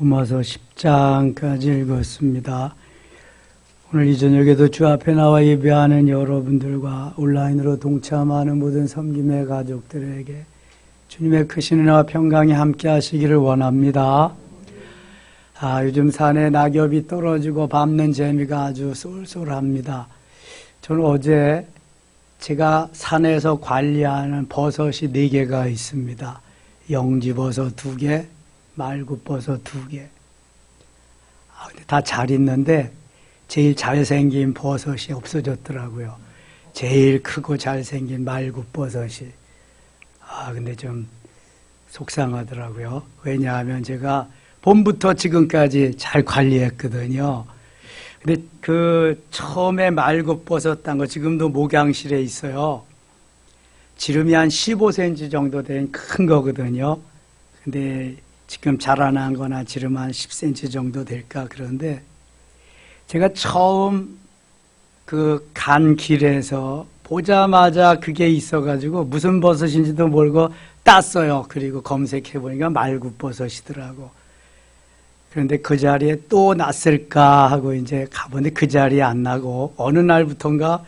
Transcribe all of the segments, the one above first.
로마서 10장까지 읽었습니다. 오늘 이 저녁에도 주 앞에 나와 예배하는 여러분들과 온라인으로 동참하는 모든 섬김의 가족들에게 주님의 크신 은혜와 평강이 함께 하시기를 원합니다. 요즘 산에 낙엽이 떨어지고 밟는 재미가 아주 쏠쏠합니다. 저는 어제 제가 산에서 관리하는 버섯이 4개가 있습니다. 영지버섯 2개, 말굽버섯 2개. 근데 다 잘 있는데 제일 잘생긴 버섯이 없어졌더라고요. 제일 크고 잘생긴 말굽버섯이. 근데 좀 속상하더라고요. 왜냐하면 제가 봄부터 지금까지 잘 관리했거든요. 근데 처음에 말굽버섯 딴 거 지금도 목양실에 있어요. 지름이 한 15cm 정도 된 큰 거거든요. 근데 지금 자라난 거나 지름 한 10cm 정도 될까 그런데 제가 처음 간 길에서 보자마자 그게 있어가지고 무슨 버섯인지도 모르고 땄어요. 그리고 검색해보니까 말굽버섯이더라고. 그런데 그 자리에 또 났을까 하고 이제 가보는데 그 자리에 안 나고 어느 날부턴가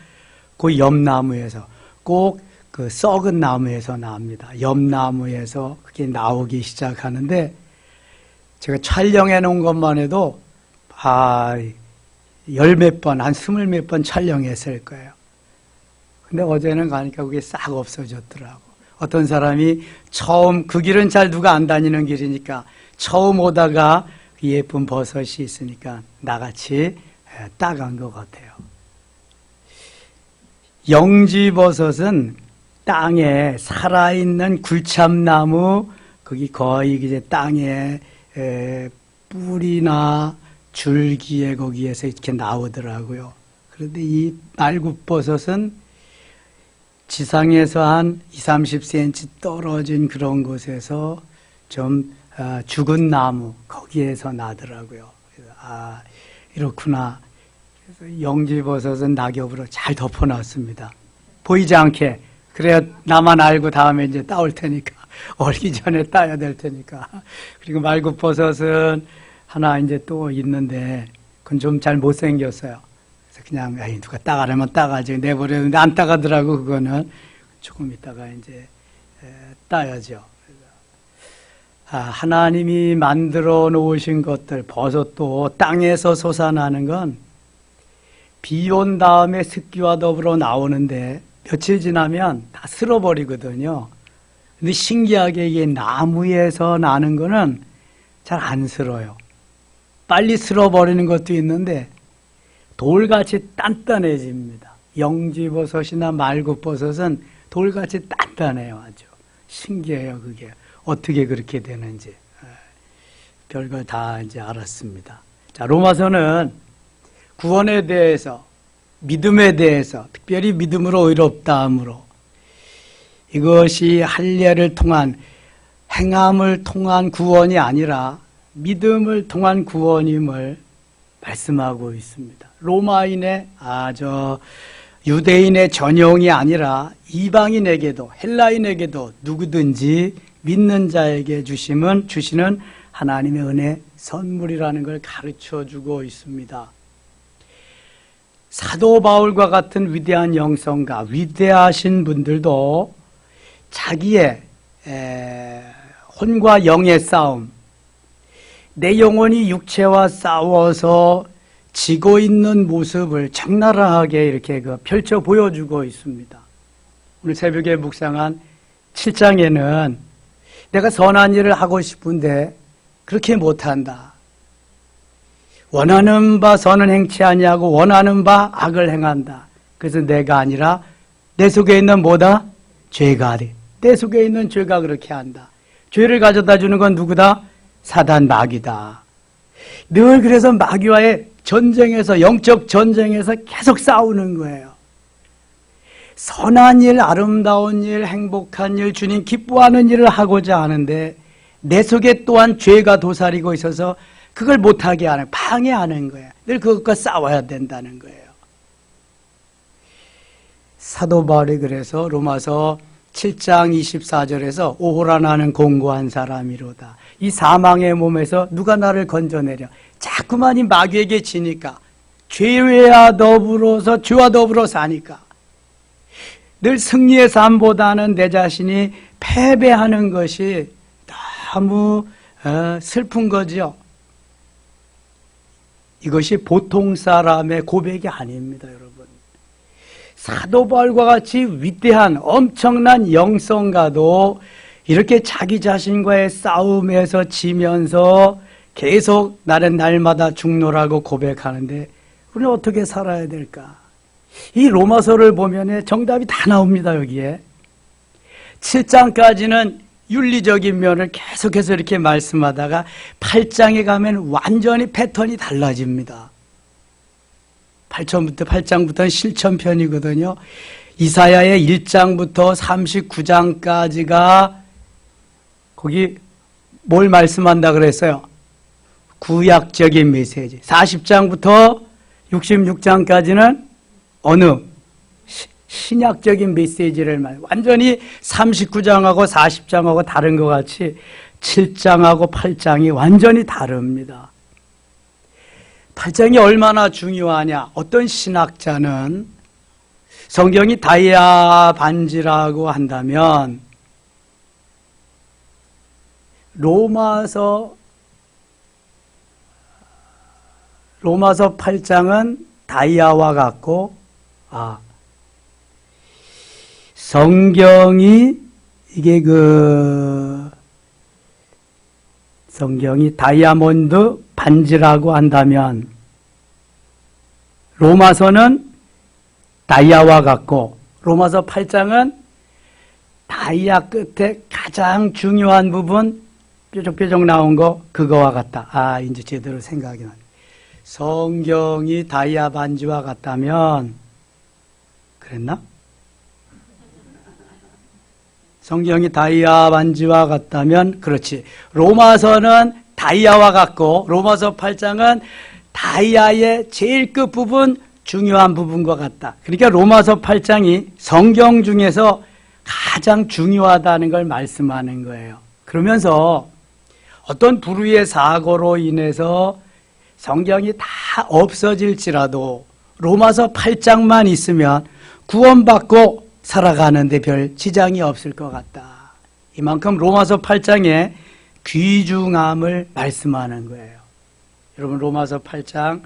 그 옆나무에서 꼭 그 썩은 나무에서 나옵니다. 옆나무에서 그게 나오기 시작하는데 제가 촬영해 놓은 것만 해도 열 몇 번, 한 20몇 번 촬영했을 거예요. 근데 어제는 가니까 그게 싹 없어졌더라고. 어떤 사람이 처음, 그 길은 잘 누가 안 다니는 길이니까 처음 오다가 예쁜 버섯이 있으니까 나같이 따간 것 같아요. 영지버섯은 땅에 살아있는 굴참나무, 거기 거의 이제 땅에 뿌리나 줄기에 거기에서 이렇게 나오더라고요. 그런데 이 말굽버섯은 지상에서 한 20-30cm 떨어진 그런 곳에서 좀 죽은 나무 거기에서 나더라고요. 이렇구나. 그래서 영지버섯은 낙엽으로 잘 덮어놨습니다. 보이지 않게. 그래야 나만 알고 다음에 이제 따올 테니까 얼기 전에 따야 될 테니까. 그리고 말굽버섯은 하나 이제 또 있는데 그건 좀 잘 못생겼어요. 그래서 그냥 누가 따가려면 따가지 내버렸는데 안 따가더라고. 그거는 조금 있다가 이제 따야죠. 하나님이 만들어 놓으신 것들, 버섯도 땅에서 솟아나는 건 비 온 다음에 습기와 더불어 나오는데 며칠 지나면 다 쓸어버리거든요. 근데 신기하게 이게 나무에서 나는 거는 잘 안 쓸어요. 빨리 쓸어버리는 것도 있는데 돌같이 단단해집니다. 영지버섯이나 말굽버섯은 돌같이 단단해요. 아주 신기해요. 그게 어떻게 그렇게 되는지. 별걸 다 이제 알았습니다. 자, 로마서는 구원에 대해서, 믿음에 대해서, 특별히 믿음으로 의롭다함으로 이것이 할례를 통한, 행함을 통한 구원이 아니라 믿음을 통한 구원임을 말씀하고 있습니다. 로마인의, 유대인의 전용이 아니라 이방인에게도, 헬라인에게도 누구든지 믿는 자에게 주시는 하나님의 은혜 선물이라는 걸 가르쳐 주고 있습니다. 사도 바울과 같은 위대한 영성가, 위대하신 분들도 자기의 혼과 영의 싸움, 내 영혼이 육체와 싸워서 지고 있는 모습을 적나라하게 이렇게 펼쳐 보여주고 있습니다. 오늘 새벽에 묵상한 7장에는 내가 선한 일을 하고 싶은데 그렇게 못한다. 원하는 바 선은 행치 아니하고 원하는 바 악을 행한다. 그래서 내가 아니라 내 속에 있는 뭐다? 죄가. 내 속에 있는 죄가 그렇게 한다. 죄를 가져다 주는 건 누구다? 사단 마귀다. 늘 그래서 마귀와의 전쟁에서, 영적 전쟁에서 계속 싸우는 거예요. 선한 일, 아름다운 일, 행복한 일, 주님 기뻐하는 일을 하고자 하는데 내 속에 또한 죄가 도사리고 있어서 그걸 못하게 하는, 방해하는 거예요. 늘 그것과 싸워야 된다는 거예요. 사도 바울이 그래서 로마서 7장 24절에서 오호라 나는 공고한 사람이로다. 이 사망의 몸에서 누가 나를 건져내려. 자꾸만 이 마귀에게 지니까, 죄와 더불어 사니까 늘 승리의 삶보다는 내 자신이 패배하는 것이 너무 슬픈 거죠. 이것이 보통 사람의 고백이 아닙니다, 여러분. 사도 바울과 같이 위대한 엄청난 영성가도 이렇게 자기 자신과의 싸움에서 지면서 계속 나는 날마다 죽노라고 고백하는데 우리는 어떻게 살아야 될까? 이 로마서를 보면 정답이 다 나옵니다, 여기에. 7장까지는 윤리적인 면을 계속해서 이렇게 말씀하다가 8장에 가면 완전히 패턴이 달라집니다. 8장부터는 실천편이거든요. 이사야의 1장부터 39장까지가 거기 뭘 말씀한다 그랬어요? 구약적인 메시지. 40장부터 66장까지는 어느 신약적인 메시지를 완전히 39장하고 40장하고 다른 것 같이 7장하고 8장이 완전히 다릅니다. 8장이 얼마나 중요하냐? 어떤 신학자는 성경이 다이아 반지라고 한다면 로마서 8장은 다이아와 같고, 성경이 성경이 다이아몬드 반지라고 한다면 로마서는 다이아와 같고, 로마서 8장은 다이아 끝에 가장 중요한 부분 뾰족뾰족 나온 거 그거와 같다. 이제 제대로 생각이 나네. 성경이 다이아 반지와 같다면 그랬나? 성경이 다이아 반지와 같다면 그렇지. 로마서는 다이아와 같고 로마서 8장은 다이아의 제일 끝부분 중요한 부분과 같다. 그러니까 로마서 8장이 성경 중에서 가장 중요하다는 걸 말씀하는 거예요. 그러면서 어떤 불의의 사고로 인해서 성경이 다 없어질지라도 로마서 8장만 있으면 구원받고 살아가는데 별 지장이 없을 것 같다. 이만큼 로마서 8장의 귀중함을 말씀하는 거예요. 여러분 로마서 8장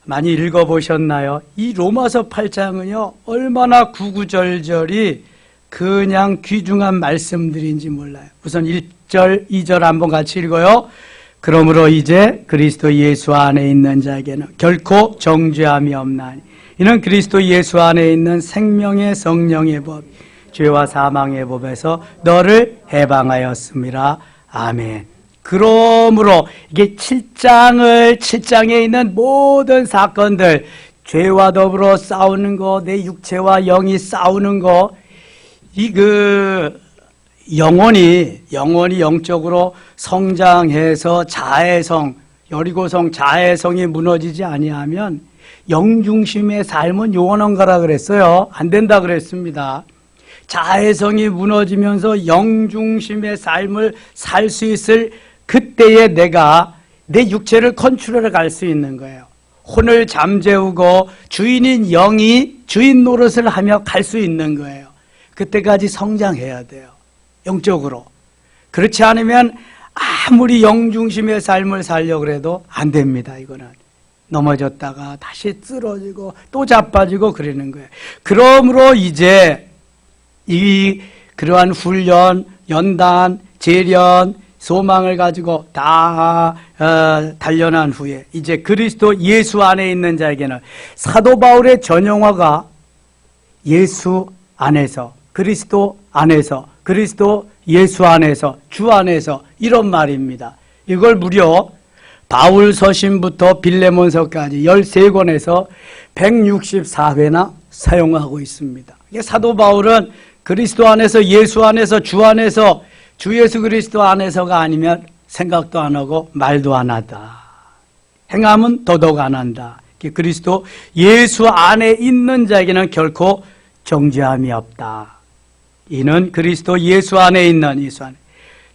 많이 읽어보셨나요? 이 로마서 8장은요 얼마나 구구절절이 그냥 귀중한 말씀들인지 몰라요. 우선 1절, 2절 한번 같이 읽어요. 그러므로 이제 그리스도 예수 안에 있는 자에게는 결코 정죄함이 없나니 이는 그리스도 예수 안에 있는 생명의 성령의 법, 죄와 사망의 법에서 너를 해방하였습니다. 아멘. 그러므로 이게 7장에 있는 모든 사건들, 죄와 더불어 싸우는 거, 내 육체와 영이 싸우는 거, 영혼이 영적으로 성장해서 자애성, 여리고성 자애성이 무너지지 아니하면 영중심의 삶은 요원한 거라 그랬어요. 안 된다 그랬습니다. 자애성이 무너지면서 영중심의 삶을 살 수 있을 그때에 내가 내 육체를 컨트롤해 갈 수 있는 거예요. 혼을 잠재우고 주인인 영이 주인 노릇을 하며 갈 수 있는 거예요. 그때까지 성장해야 돼요. 영적으로. 그렇지 않으면 아무리 영중심의 삶을 살려고 해도 안 됩니다. 이거는. 넘어졌다가 다시 쓰러지고 또 자빠지고 그러는 거예요. 그러므로 이제 그러한 훈련, 연단, 재련, 소망을 가지고 다 단련한 후에 이제 그리스도 예수 안에 있는 자에게는 사도 바울의 전용어가 예수 안에서, 그리스도 안에서, 그리스도 예수 안에서, 주 안에서 이런 말입니다. 이걸 무려 바울 서신부터 빌레몬서까지 13권에서 164회나 사용하고 있습니다. 사도 바울은 그리스도 안에서, 예수 안에서, 주 안에서, 주 예수 그리스도 안에서가 아니면 생각도 안 하고 말도 안 하다. 행함은 더더욱 안 한다. 그리스도 예수 안에 있는 자에게는 결코 정죄함이 없다. 이는 그리스도 예수 안에 있는 예수 안에.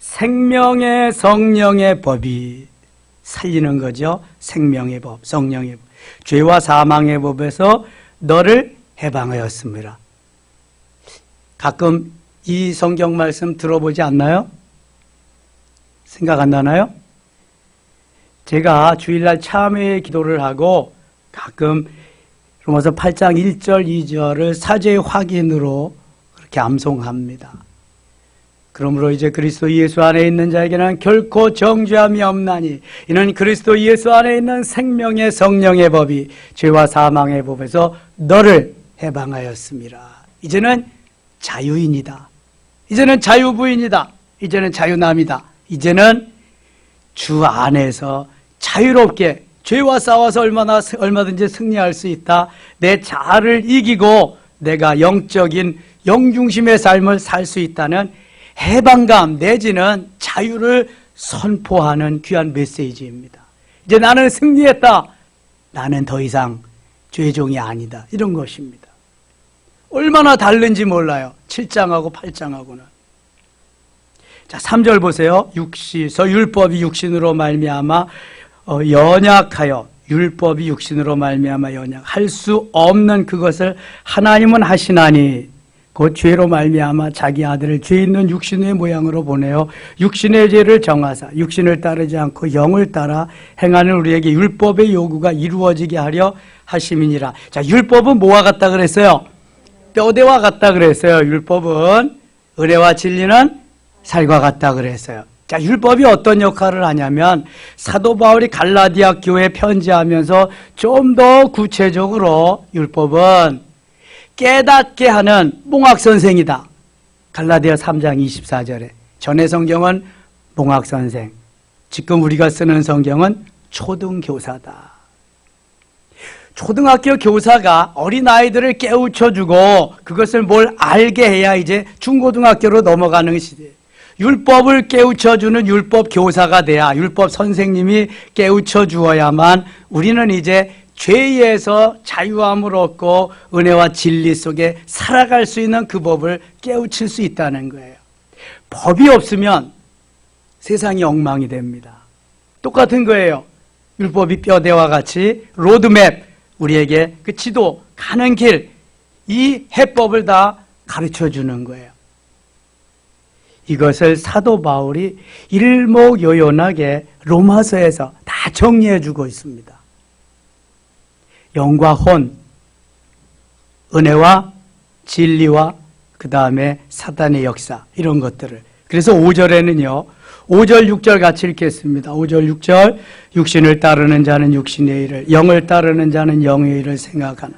생명의 성령의 법이 살리는 거죠. 생명의 법, 성령의 법. 죄와 사망의 법에서 너를 해방하였습니다. 가끔 이 성경 말씀 들어보지 않나요? 생각 안 나나요? 제가 주일날 참회 기도를 하고 가끔 로마서 8장 1절, 2절을 사죄의 확인으로 그렇게 암송합니다. 그러므로 이제 그리스도 예수 안에 있는 자에게는 결코 정죄함이 없나니 이는 그리스도 예수 안에 있는 생명의 성령의 법이 죄와 사망의 법에서 너를 해방하였습니다. 이제는 자유인이다. 이제는 자유부인이다. 이제는 자유남이다. 이제는 주 안에서 자유롭게 죄와 싸워서 얼마든지 승리할 수 있다. 내 자아를 이기고 내가 영적인 영중심의 삶을 살 수 있다는 해방감 내지는 자유를 선포하는 귀한 메시지입니다. 이제 나는 승리했다. 나는 더 이상 죄종이 아니다. 이런 것입니다. 얼마나 다른지 몰라요. 7장하고 8장하고는. 자, 3절 보세요. 율법이 육신으로 말미암아 연약하여 율법이 육신으로 말미암아 연약할 수 없는 그것을 하나님은 하시나니 곧 죄로 말미암아 자기 아들을 죄 있는 육신의 모양으로 보내어 육신의 죄를 정하사 육신을 따르지 않고 영을 따라 행하는 우리에게 율법의 요구가 이루어지게 하려 하심이니라. 자, 율법은 뭐와 같다 그랬어요? 뼈대와 같다 그랬어요. 율법은 은혜와 진리는 살과 같다 그랬어요. 자, 율법이 어떤 역할을 하냐면 사도 바울이 갈라디아 교회에 편지하면서 좀 더 구체적으로 율법은 깨닫게 하는 몽학선생이다. 갈라디아 3장 24절에 전의 성경은 몽학선생, 지금 우리가 쓰는 성경은 초등교사다. 초등학교 교사가 어린아이들을 깨우쳐주고 그것을 뭘 알게 해야 이제 중고등학교로 넘어가는 시대예요. 율법을 깨우쳐주는 율법 교사가 돼야, 율법 선생님이 깨우쳐 주어야만 우리는 이제 죄에서 자유함을 얻고 은혜와 진리 속에 살아갈 수 있는 그 법을 깨우칠 수 있다는 거예요. 법이 없으면 세상이 엉망이 됩니다. 똑같은 거예요. 율법이 뼈대와 같이 로드맵, 우리에게 그 지도, 가는 길, 이 해법을 다 가르쳐 주는 거예요. 이것을 사도 바울이 일목요연하게 로마서에서 다 정리해 주고 있습니다. 영과 혼, 은혜와 진리와 그 다음에 사단의 역사, 이런 것들을. 그래서 5절에는요 5절 6절 같이 읽겠습니다. 5절 6절 육신을 따르는 자는 육신의 일을, 영을 따르는 자는 영의 일을 생각하나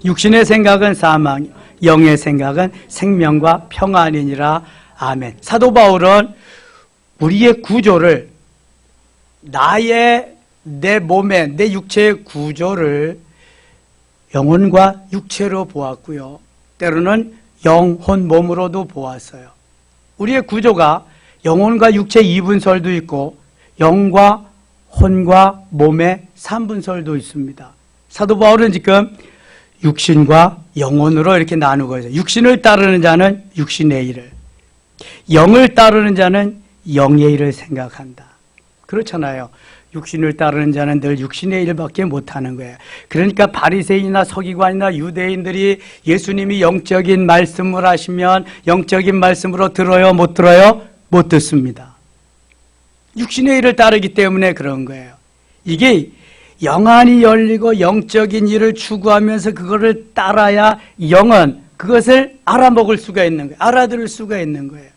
육신의 생각은 사망, 영의 생각은 생명과 평안이니라. 아멘. 사도 바울은 우리의 구조를, 내 몸의, 내 육체의 구조를 영혼과 육체로 보았고요. 때로는 영혼 몸으로도 보았어요. 우리의 구조가 영혼과 육체 2분설도 있고 영과 혼과 몸의 3분설도 있습니다. 사도 바울은 지금 육신과 영혼으로 이렇게 나누고 있어요. 육신을 따르는 자는 육신의 일을, 영을 따르는 자는 영의 일을 생각한다. 그렇잖아요. 육신을 따르는 자는 늘 육신의 일밖에 못하는 거예요. 그러니까 바리새인이나 서기관이나 유대인들이 예수님이 영적인 말씀을 하시면 영적인 말씀으로 들어요? 못 들어요? 못 듣습니다. 육신의 일을 따르기 때문에 그런 거예요. 이게 영안이 열리고 영적인 일을 추구하면서 그거를 따라야 영은 그것을 알아먹을 수가 있는 거예요. 알아들을 수가 있는 거예요.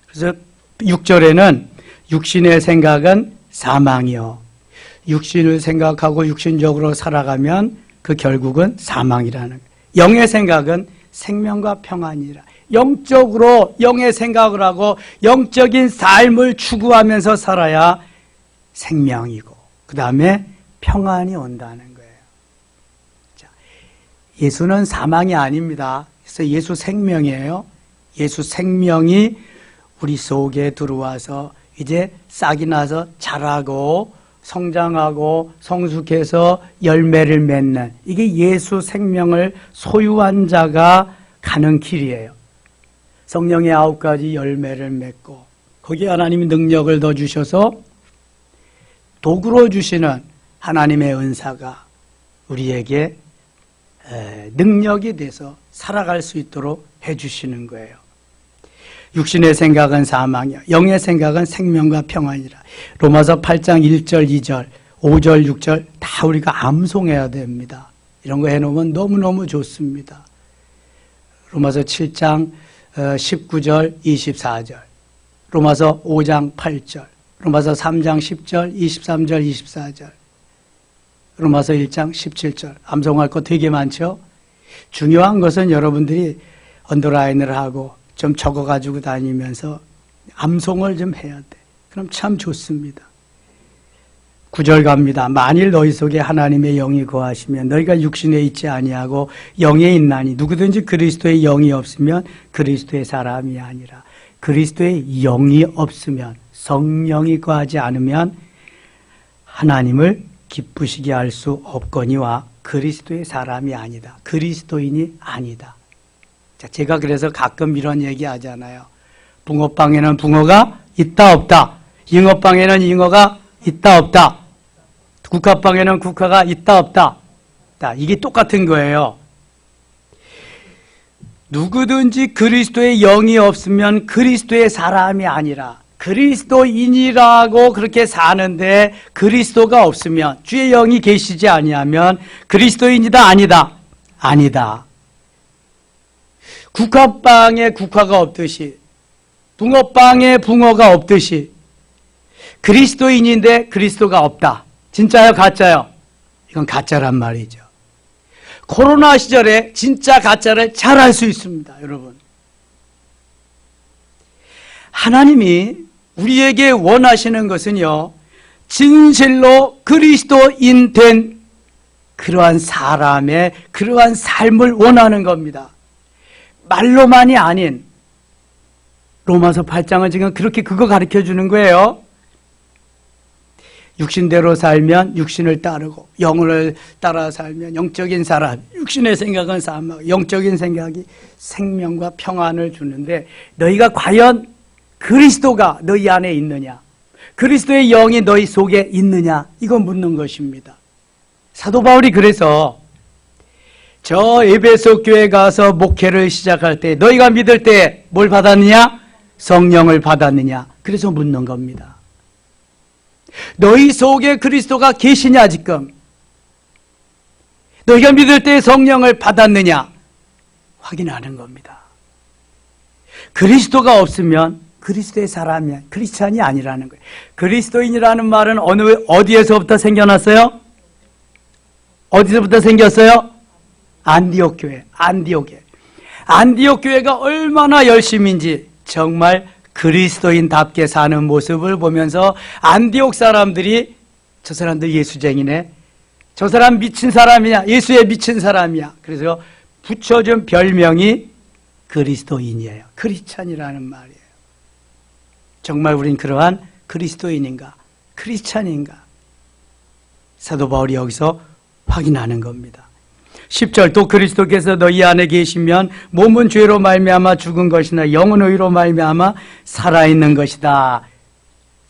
그래서 6절에는 육신의 생각은 사망이요. 육신을 생각하고 육신적으로 살아가면 그 결국은 사망이라는 거예요. 영의 생각은 생명과 평안이라. 영적으로 영의 생각을 하고 영적인 삶을 추구하면서 살아야 생명이고 그 다음에 평안이 온다는 거예요. 자, 예수는 사망이 아닙니다. 그래서 예수 생명이에요. 예수 생명이 우리 속에 들어와서 이제 싹이 나서 자라고 성장하고 성숙해서 열매를 맺는, 이게 예수 생명을 소유한 자가 가는 길이에요. 성령의 9가지 열매를 맺고 거기에 하나님이 능력을 더 주셔서 도구로 주시는 하나님의 은사가 우리에게 능력이 돼서 살아갈 수 있도록 해주시는 거예요. 육신의 생각은 사망이요 영의 생각은 생명과 평안이라. 로마서 8장 1절 2절 5절 6절 다 우리가 암송해야 됩니다. 이런 거 해놓으면 너무너무 좋습니다. 로마서 7장 19절 24절 로마서 5장 8절 로마서 3장 10절 23절 24절 로마서 1장 17절 암송할 거 되게 많죠. 중요한 것은 여러분들이 언더라인을 하고 좀 적어가지고 다니면서 암송을 좀 해야 돼. 그럼 참 좋습니다. 9절 갑니다. 만일 너희 속에 하나님의 영이 거하시면 너희가 육신에 있지 아니하고 영에 있나니 누구든지 그리스도의 영이 없으면 그리스도의 사람이 아니라. 그리스도의 영이 없으면 성령이 거하지 않으면 하나님을 기쁘시게 할 수 없거니와 그리스도의 사람이 아니다. 그리스도인이 아니다. 자, 제가 그래서 가끔 이런 얘기 하잖아요. 붕어빵에는 붕어가 있다 없다. 잉어빵에는 잉어가 있다 없다. 국화빵에는 국화가 있다 없다. 이게 똑같은 거예요. 누구든지 그리스도의 영이 없으면 그리스도의 사람이 아니라. 그리스도인이라고 그렇게 사는데 그리스도가 없으면, 주의 영이 계시지 아니하면 그리스도인이다 아니다? 아니다. 국화빵에 국화가 없듯이, 붕어빵에 붕어가 없듯이 그리스도인인데 그리스도가 없다. 진짜요 가짜요? 이건 가짜란 말이죠. 코로나 시절에 진짜 가짜를 잘 알 수 있습니다. 여러분, 하나님이 우리에게 원하시는 것은요, 진실로 그리스도인 된 그러한 사람의 그러한 삶을 원하는 겁니다. 말로만이 아닌, 로마서 8장은 지금 그렇게 그거 가르쳐 주는 거예요. 육신대로 살면 육신을 따르고 영을 따라 살면 영적인 사람, 육신의 생각은 사망, 영적인 생각이 생명과 평안을 주는데, 너희가 과연 그리스도가 너희 안에 있느냐, 그리스도의 영이 너희 속에 있느냐, 이거 묻는 것입니다. 사도 바울이 그래서 저 에베소 교회 가서 목회를 시작할 때 너희가 믿을 때 뭘 받았느냐? 성령을 받았느냐? 그래서 묻는 겁니다. 너희 속에 그리스도가 계시냐? 지금 너희가 믿을 때 성령을 받았느냐? 확인하는 겁니다. 그리스도가 없으면 그리스도의 사람이, 크리스찬이 아니라는 거예요. 그리스도인이라는 말은 어디에서부터 생겨났어요? 어디서부터 생겼어요? 안디옥 교회, 안디옥에. 안디옥 교회가 얼마나 열심인지 정말 그리스도인답게 사는 모습을 보면서 안디옥 사람들이, 저 사람들 예수쟁이네, 저 사람 미친 사람이야, 예수에 미친 사람이야, 그래서 붙여준 별명이 그리스도인이에요. 크리스찬이라는 말이에요. 정말 우린 그러한 그리스도인인가, 크리스찬인가? 사도 바울이 여기서 확인하는 겁니다. 10절, 또 그리스도께서 너희 안에 계시면 몸은 죄로 말미암아 죽은 것이나 영은 의로 말미암아 살아있는 것이다.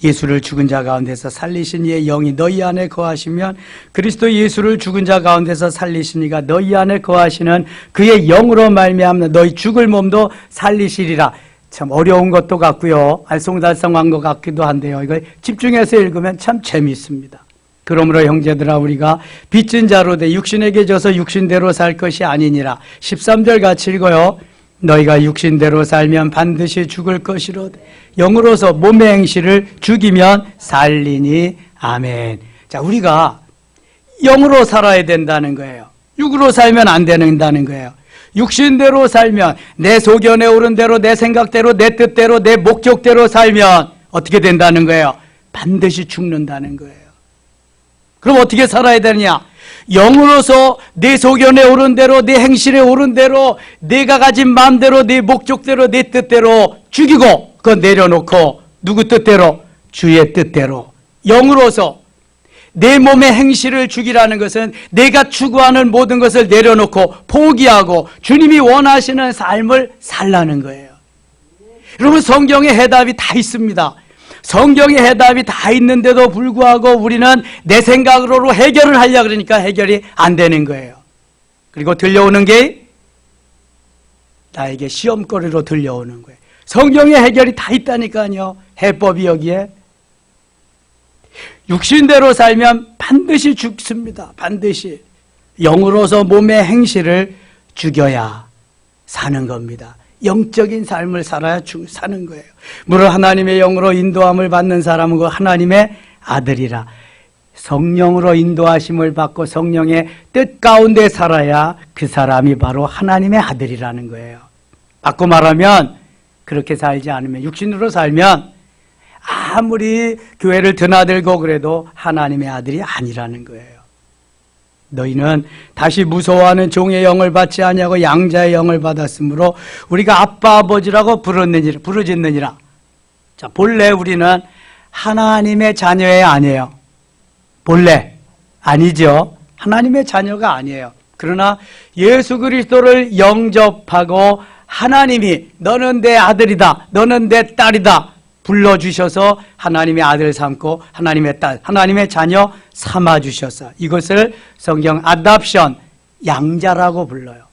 예수를 죽은 자 가운데서 살리신 이의 영이 너희 안에 거하시면 그리스도 예수를 죽은 자 가운데서 살리신 이가 너희 안에 거하시는 그의 영으로 말미암아 너희 죽을 몸도 살리시리라. 참 어려운 것도 같고요, 알쏭달쏭한 것 같기도 한데요, 이걸 집중해서 읽으면 참 재미있습니다. 그러므로 형제들아, 우리가 빚진 자로 돼 육신에게 져서 육신대로 살 것이 아니니라. 13절 같이 읽어요. 너희가 육신대로 살면 반드시 죽을 것이로되 영으로서 몸의 행실을 죽이면 살리니. 아멘. 자, 우리가 영으로 살아야 된다는 거예요. 육으로 살면 안 된다는 거예요. 육신대로 살면, 내 소견에 오른 대로, 내 생각대로, 내 뜻대로, 내 목적대로 살면 어떻게 된다는 거예요? 반드시 죽는다는 거예요. 그럼 어떻게 살아야 되느냐? 영으로서 내 소견에 오른 대로, 내 행실에 오른 대로, 내가 가진 마음대로, 내 목적대로, 내 뜻대로 죽이고, 그거 내려놓고, 누구 뜻대로? 주의 뜻대로. 영으로서 내 몸의 행실을 죽이라는 것은 내가 추구하는 모든 것을 내려놓고 포기하고 주님이 원하시는 삶을 살라는 거예요. 여러분, 성경에 해답이 다 있습니다. 성경에 해답이 다 있는데도 불구하고 우리는 내 생각으로 해결을 하려고 그러니까 해결이 안 되는 거예요. 그리고 들려오는 게 나에게 시험거리로 들려오는 거예요. 성경에 해결이 다 있다니까요. 해법이 여기에. 육신대로 살면 반드시 죽습니다. 반드시. 영으로서 몸의 행실을 죽여야 사는 겁니다. 영적인 삶을 살아야 사는 거예요. 물론 하나님의 영으로 인도함을 받는 사람은 그 하나님의 아들이라. 성령으로 인도하심을 받고 성령의 뜻 가운데 살아야 그 사람이 바로 하나님의 아들이라는 거예요. 바꿔 말하면 그렇게 살지 않으면, 육신으로 살면 아무리 교회를 드나들고 그래도 하나님의 아들이 아니라는 거예요. 너희는 다시 무서워하는 종의 영을 받지 아니하고 양자의 영을 받았으므로 우리가 아빠 아버지라고 부르짖느니라. 자, 본래 우리는 하나님의 자녀예요, 아니에요? 본래 아니죠. 하나님의 자녀가 아니에요. 그러나 예수 그리스도를 영접하고 하나님이 너는 내 아들이다, 너는 내 딸이다 불러주셔서 하나님의 아들 삼고 하나님의 딸, 하나님의 자녀 삼아주셔서 이것을 성경 아답션, 양자라고 불러요.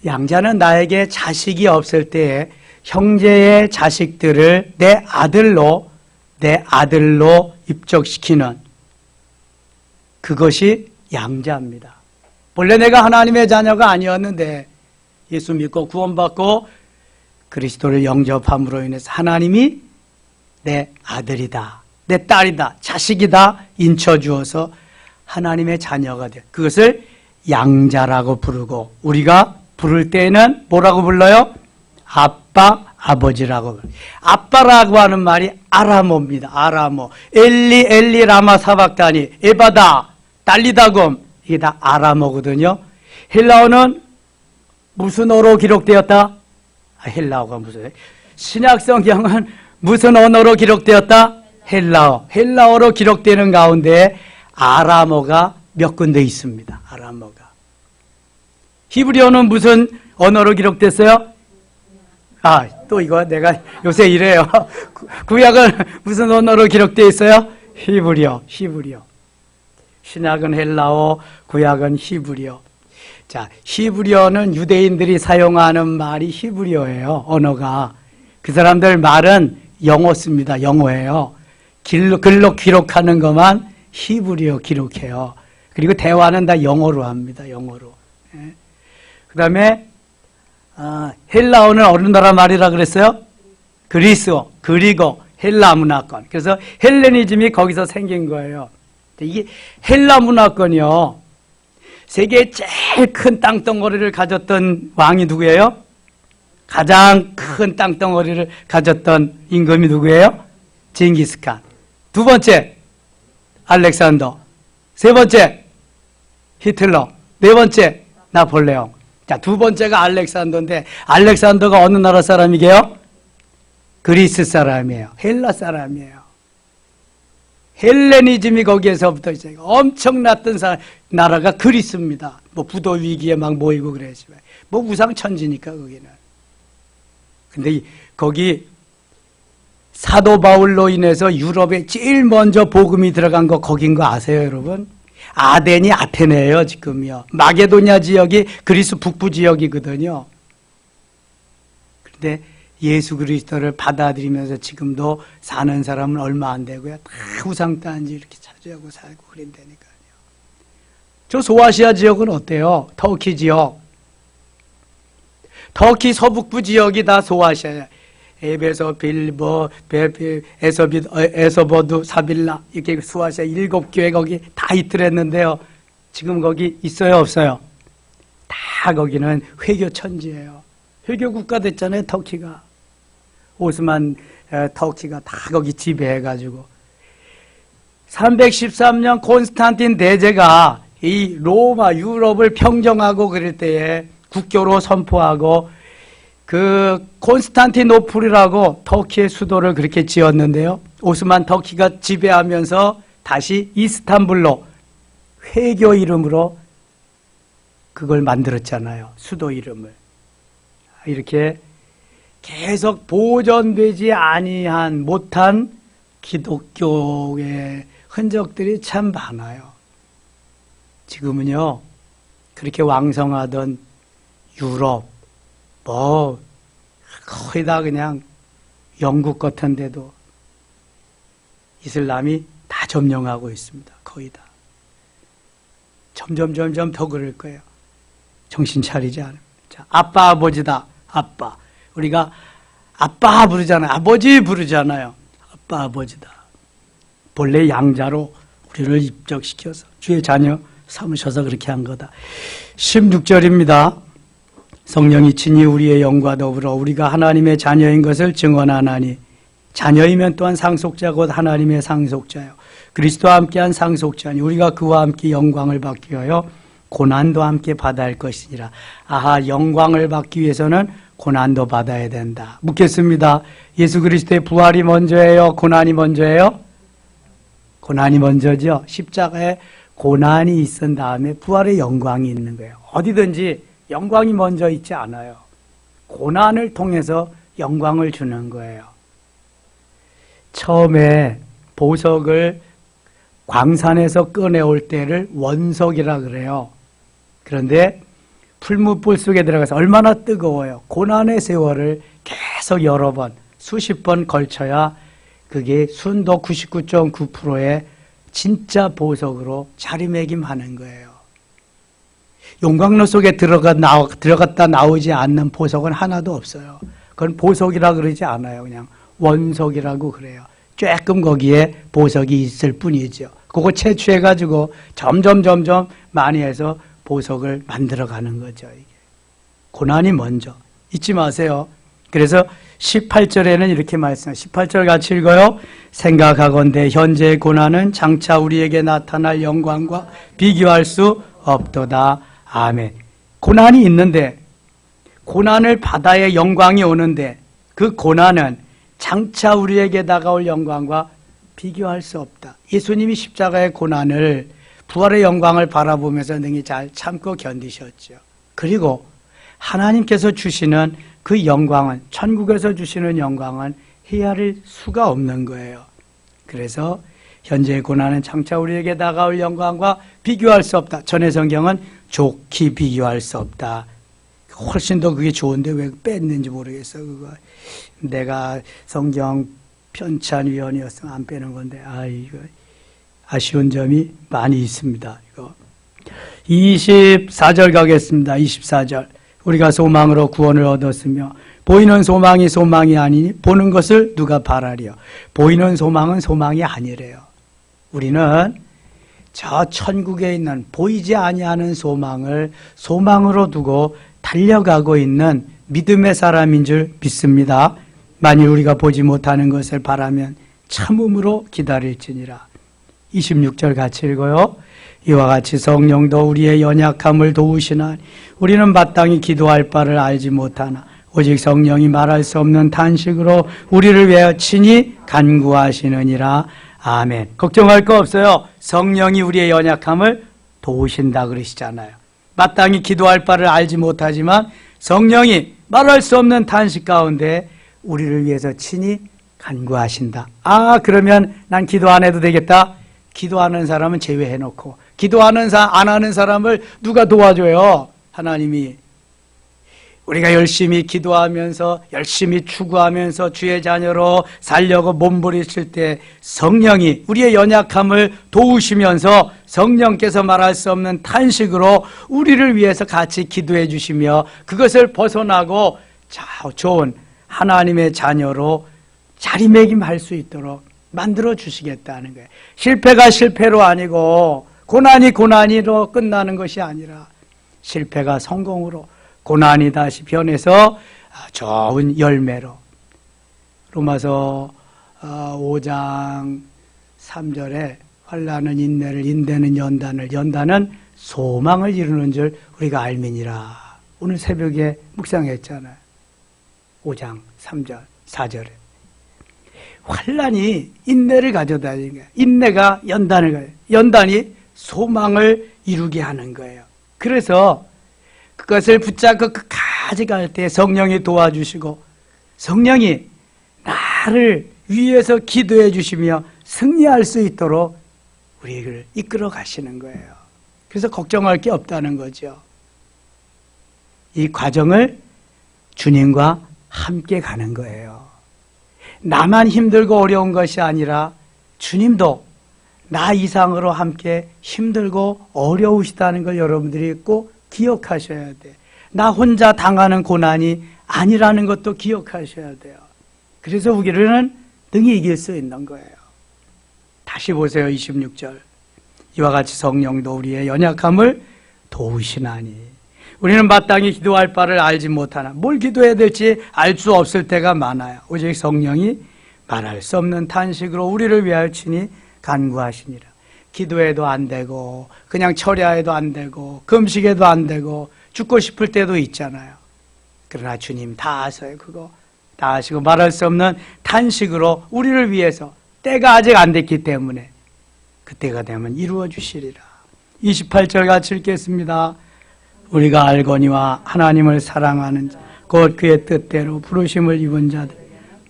양자는 나에게 자식이 없을 때에 형제의 자식들을 내 아들로 입적시키는 그것이 양자입니다. 본래 내가 하나님의 자녀가 아니었는데 예수 믿고 구원받고 그리스도를 영접함으로 인해서 하나님이 내 아들이다, 내 딸이다, 자식이다 인쳐주어서 하나님의 자녀가 돼. 그것을 양자라고 부르고 우리가 부를 때에는 뭐라고 불러요? 아빠, 아버지라고. 아빠라고 하는 말이 아라모입니다. 아라모. 엘리, 엘리, 라마 사박다니, 에바다, 달리다곰. 이게 다 아라모거든요. 헬라어는 무슨 어로 기록되었다? 헬라어가 무슨, 신약 성경은 무슨 언어로 기록되었다? 헬라어. 헬라어로 기록되는 가운데 아람어가 몇 군데 있습니다. 아람어가. 히브리어는 무슨 언어로 기록됐어요? 또 이거 내가 요새 이래요. 구약은 무슨 언어로 기록되어 있어요? 히브리어. 신약은 헬라어, 구약은 히브리어. 자, 히브리어는 유대인들이 사용하는 말이 히브리어예요. 언어가. 그 사람들 말은 영어 씁니다. 영어예요. 글로 기록하는 것만 히브리어 기록해요. 그리고 대화는 다 영어로 합니다. 영어로. 그 다음에 헬라어는 어느 나라 말이라 그랬어요? 그리스어, 그리고 헬라 문화권. 그래서 헬레니즘이 거기서 생긴 거예요. 이게 헬라 문화권이요. 세계의 제일 큰 땅덩어리를 가졌던 왕이 누구예요? 가장 큰 땅덩어리를 가졌던 임금이 누구예요? 징기스칸. 두 번째, 알렉산더. 세 번째, 히틀러. 네 번째, 나폴레옹. 자, 두 번째가 알렉산더인데, 알렉산더가 어느 나라 사람이게요? 그리스 사람이에요. 헬라 사람이에요. 헬레니즘이 거기에서부터 이제 엄청났던 나라가 그리스입니다. 뭐 부도 위기에 막 모이고 그랬지만, 뭐 우상천지니까 거기는. 근데 거기 사도 바울로 인해서 유럽에 제일 먼저 복음이 들어간 거 거긴 거 아세요, 여러분? 아덴이 아테네예요, 지금요. 마게도냐 지역이 그리스 북부 지역이거든요. 그런데 예수 그리스도를 받아들이면서 지금도 사는 사람은 얼마 안 되고요. 다 우상단지 이렇게 차지하고 살고 그런다니까요. 저 소아시아 지역은 어때요? 터키 지역. 터키 서북부 지역이 다 소아시아예요. 에베소, 빌보, 에서버두, 사빌라 이렇게 소아시아 7교회 거기 다 있더랬는데요. 지금 거기 있어요, 없어요? 다 거기는 회교 천지예요. 회교 국가 됐잖아요, 터키가. 오스만 터키가 다 거기 지배해가지고 313년 콘스탄틴 대제가 이 로마 유럽을 평정하고 그럴 때에 국교로 선포하고 그 콘스탄티노플이라고 터키의 수도를 그렇게 지었는데요. 오스만 터키가 지배하면서 다시 이스탄불로 회교 이름으로 그걸 만들었잖아요. 수도 이름을. 이렇게 계속 보존되지 아니한 못한 기독교의 흔적들이 참 많아요. 지금은요, 그렇게 왕성하던 유럽, 거의 다 그냥 영국 같은 데도 이슬람이 다 점령하고 있습니다. 거의 다. 점점 더 그럴 거예요. 정신 차리지 않으면. 자, 아빠, 아버지다. 아빠. 우리가 아빠 부르잖아요. 아버지 부르잖아요. 아빠, 아버지다. 본래 양자로 우리를 입적시켜서 주의 자녀 삼으셔서 그렇게 한 거다. 16절입니다. 성령이 친히 우리의 영과 더불어 우리가 하나님의 자녀인 것을 증언하나니, 자녀이면 또한 상속자 곧 하나님의 상속자요 그리스도와 함께한 상속자니 우리가 그와 함께 영광을 받기 위하여 고난도 함께 받아야 할 것이니라. 아하, 영광을 받기 위해서는 고난도 받아야 된다. 묻겠습니다. 예수 그리스도의 부활이 먼저예요? 고난이 먼저예요? 고난이 먼저죠. 십자가에 고난이 있은 다음에 부활의 영광이 있는 거예요. 어디든지 영광이 먼저 있지 않아요. 고난을 통해서 영광을 주는 거예요. 처음에 보석을 광산에서 꺼내올 때를 원석이라 그래요. 그런데 풀무불 속에 들어가서 얼마나 뜨거워요. 고난의 세월을 계속 여러 번, 수십 번 걸쳐야 그게 순도 99.9%의 진짜 보석으로 자리매김하는 거예요. 용광로 속에 들어갔다 나오지 않는 보석은 하나도 없어요. 그건 보석이라 그러지 않아요. 그냥 원석이라고 그래요. 조금 거기에 보석이 있을 뿐이죠. 그거 채취해가지고 점점 많이 해서 보석을 만들어가는 거죠. 이게. 고난이 먼저. 잊지 마세요. 그래서 18절에는 이렇게 말씀해요. 18절 같이 읽어요. 생각하건대 현재의 고난은 장차 우리에게 나타날 영광과 비교할 수 없도다. 아멘. 고난이 있는데, 고난을 받아야 영광이 오는데, 그 고난은 장차 우리에게 다가올 영광과 비교할 수 없다. 예수님이 십자가의 고난을, 부활의 영광을 바라보면서 능히 잘 참고 견디셨죠. 그리고 하나님께서 주시는 그 영광은, 천국에서 주시는 영광은 헤아릴 수가 없는 거예요. 그래서 현재의 고난은 장차 우리에게 다가올 영광과 비교할 수 없다. 전의 성경은 좋게 비교할 수 없다. 훨씬 더 그게 좋은데 왜 뺐는지 모르겠어. 그거 내가 성경 편찬위원이었으면 안 빼는 건데, 이거 아쉬운 점이 많이 있습니다. 이거 24절 가겠습니다. 24절. 우리가 소망으로 구원을 얻었으며 보이는 소망이 소망이 아니니 보는 것을 누가 바라리요. 보이는 소망은 소망이 아니래요. 우리는 저 천국에 있는 보이지 아니하는 소망을 소망으로 두고 달려가고 있는 믿음의 사람인 줄 믿습니다. 만일 우리가 보지 못하는 것을 바라면 참음으로 기다릴지니라. 26절 같이 읽어요. 이와 같이 성령도 우리의 연약함을 도우시나 우리는 마땅히 기도할 바를 알지 못하나 오직 성령이 말할 수 없는 탄식으로 우리를 위하여 친히 간구하시느니라. 아멘. 걱정할 거 없어요. 성령이 우리의 연약함을 도우신다 그러시잖아요. 마땅히 기도할 바를 알지 못하지만 성령이 말할 수 없는 탄식 가운데 우리를 위해서 친히 간구하신다. 그러면 난 기도 안 해도 되겠다. 기도하는 사람은 제외해놓고 기도하는 안 하는 사람을 누가 도와줘요? 하나님이. 우리가 열심히 기도하면서 열심히 추구하면서 주의 자녀로 살려고 몸부림칠 때 성령이 우리의 연약함을 도우시면서 성령께서 말할 수 없는 탄식으로 우리를 위해서 같이 기도해 주시며 그것을 벗어나고 좋은 하나님의 자녀로 자리매김할 수 있도록 만들어 주시겠다는 거예요. 실패가 실패로 아니고 고난이 고난이로 끝나는 것이 아니라 실패가 성공으로, 고난이 다시 변해서 좋은 열매로. 로마서 5장 3절에 환난은 인내를, 인내는 연단을, 연단은 소망을 이루는 줄 우리가 알미니라. 오늘 새벽에 묵상했잖아요. 5장 3절 4절에 환난이 인내를 가져다 주는 거예요. 인내가 연단을 가요. 연단이 소망을 이루게 하는 거예요. 그래서 그것을 붙잡고 끝까지 갈 때 성령이 도와주시고 성령이 나를 위해서 기도해 주시며 승리할 수 있도록 우리를 이끌어 가시는 거예요. 그래서 걱정할 게 없다는 거죠. 이 과정을 주님과 함께 가는 거예요. 나만 힘들고 어려운 것이 아니라 주님도 나 이상으로 함께 힘들고 어려우시다는 걸 여러분들이 꼭 기억하셔야 돼요. 나 혼자 당하는 고난이 아니라는 것도 기억하셔야 돼요. 그래서 우리는 능히 이길 수 있는 거예요. 다시 보세요. 26절. 이와 같이 성령도 우리의 연약함을 도우시나니. 우리는 마땅히 기도할 바를 알지 못하나 뭘 기도해야 될지 알 수 없을 때가 많아요. 오직 성령이 말할 수 없는 탄식으로 우리를 위하여 친히 간구하시니라. 기도해도 안 되고 그냥 철야해도 안 되고 금식해도 안 되고 죽고 싶을 때도 있잖아요. 그러나 주님 다 아세요. 그거 다 아시고 말할 수 없는 탄식으로 우리를 위해서 때가 아직 안 됐기 때문에 그때가 되면 이루어 주시리라. 28절 같이 읽겠습니다. 우리가 알거니와 하나님을 사랑하는 자 곧 그의 뜻대로 부르심을 입은 자들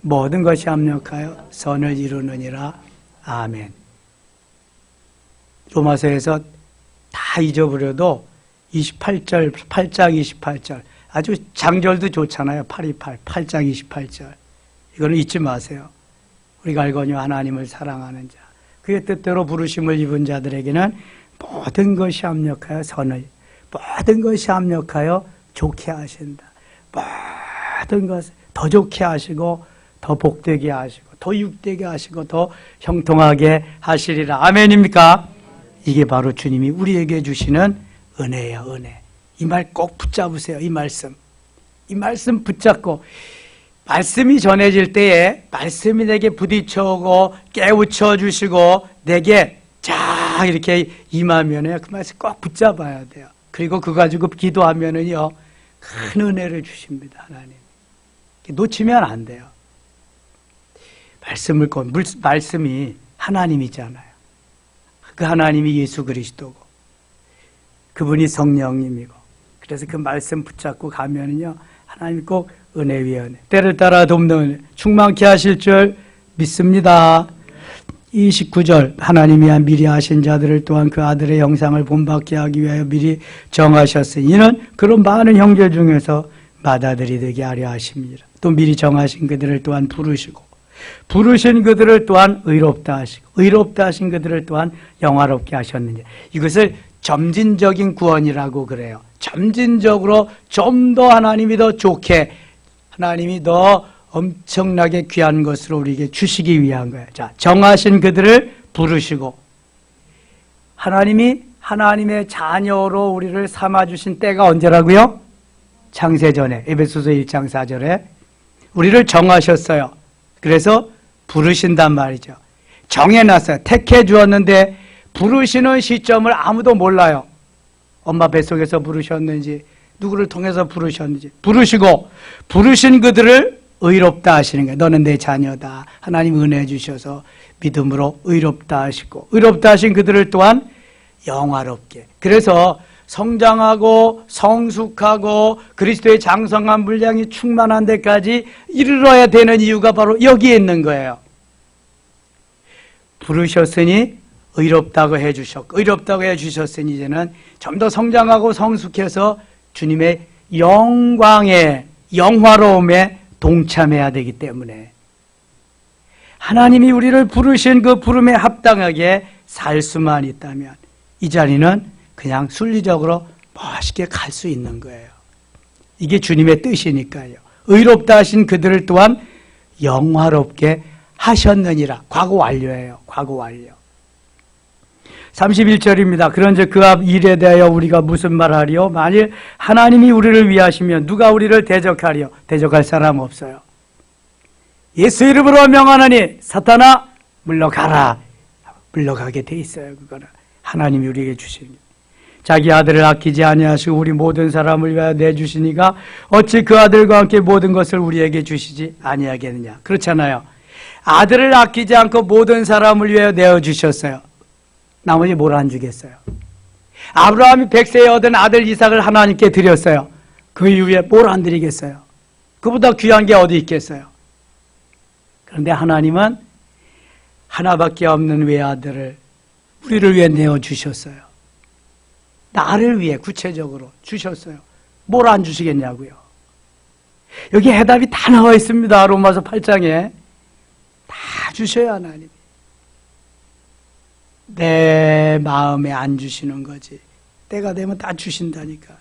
모든 것이 합력하여 선을 이루느니라. 아멘. 로마서에서 다 잊어버려도 28절, 8장 28절 아주 장절도 좋잖아요. 828, 8장 28절 이거는 잊지 마세요. 우리가 알거니와 하나님을 사랑하는 자 그의 뜻대로 부르심을 입은 자들에게는 모든 것이 합력하여 선을 모든 것이 합력하여 좋게 하신다. 모든 것을 더 좋게 하시고 더 복되게 하시고 더 육되게 하시고 더 형통하게 하시리라. 아멘입니까? 이게 바로 주님이 우리에게 주시는 은혜예요. 은혜. 이 말 꼭 붙잡으세요. 이 말씀 붙잡고 말씀이 전해질 때에 말씀이 내게 부딪혀오고 깨우쳐 주시고 내게 쫙 이렇게 임하면은 그 말씀 꼭 붙잡아야 돼요. 그리고 그거 가지고 기도하면은요 큰 은혜를 주십니다. 하나님. 놓치면 안 돼요. 말씀이 하나님이잖아요. 그 하나님이 예수 그리스도고 그분이 성령님이고 그래서 그 말씀 붙잡고 가면은요 하나님 꼭 은혜 위에 은혜 때를 따라 돕는 충만케 하실 줄 믿습니다. 29절 하나님이 미리 하신 자들을 또한 그 아들의 형상을 본받게 하기 위하여 미리 정하셨으니 이는 그런 많은 형제 중에서 맏아들이 되게 하려 하십니다. 또 미리 정하신 그들을 또한 부르신 그들을 또한 의롭다 하시고 의롭다 하신 그들을 또한 영화롭게 하셨느냐. 이것을 점진적인 구원이라고 그래요. 점진적으로 좀 더 하나님이 더 좋게 하나님이 더 엄청나게 귀한 것으로 우리에게 주시기 위한 거예요. 자, 정하신 그들을 부르시고 하나님이 하나님의 자녀로 우리를 삼아주신 때가 언제라고요? 창세전에 에베소서 1장 4절에 우리를 정하셨어요. 그래서 부르신단 말이죠. 정해놨어요. 택해 주었는데 부르시는 시점을 아무도 몰라요. 엄마 뱃속에서 부르셨는지 누구를 통해서 부르셨는지 부르시고 부르신 그들을 의롭다 하시는 거예요. 너는 내 자녀다. 하나님 은혜 주셔서 믿음으로 의롭다 하시고 의롭다 하신 그들을 또한 영화롭게. 그래서 성장하고 성숙하고 그리스도의 장성한 분량이 충만한 데까지 이르러야 되는 이유가 바로 여기에 있는 거예요. 부르셨으니 의롭다고 해주셨고 의롭다고 해주셨으니 이제는 좀 더 성장하고 성숙해서 주님의 영광에 영화로움에 동참해야 되기 때문에 하나님이 우리를 부르신 그 부름에 합당하게 살 수만 있다면 이 자리는 그냥 순리적으로 멋있게 갈 수 있는 거예요. 이게 주님의 뜻이니까요. 의롭다 하신 그들을 또한 영화롭게 하셨느니라. 과거 완료예요. 과거 완료. 31절입니다. 그런즉 그 앞 일에 대하여 우리가 무슨 말하리요? 만일 하나님이 우리를 위하시면 누가 우리를 대적하리요? 대적할 사람 없어요. 예수 이름으로 명하노니 사탄아 물러가라. 물러가게 돼 있어요. 그거는 하나님이 우리에게 주시는 자기 아들을 아끼지 아니하시고 우리 모든 사람을 위하여 내주시니가 어찌 그 아들과 함께 모든 것을 우리에게 주시지 아니하겠느냐. 그렇잖아요. 아들을 아끼지 않고 모든 사람을 위하여 내어주셨어요. 나머지 뭘 안 주겠어요. 아브라함이 100세에 얻은 아들 이삭을 하나님께 드렸어요. 그 이후에 뭘 안 드리겠어요. 그보다 귀한 게 어디 있겠어요? 그런데 하나님은 하나밖에 없는 외아들을 우리를 위해 내어주셨어요. 나를 위해 구체적으로 주셨어요. 뭘 안 주시겠냐고요. 여기 해답이 다 나와 있습니다. 로마서 8장에. 다 주셔요, 하나님. 내 마음에 안 주시는 거지. 때가 되면 다 주신다니까.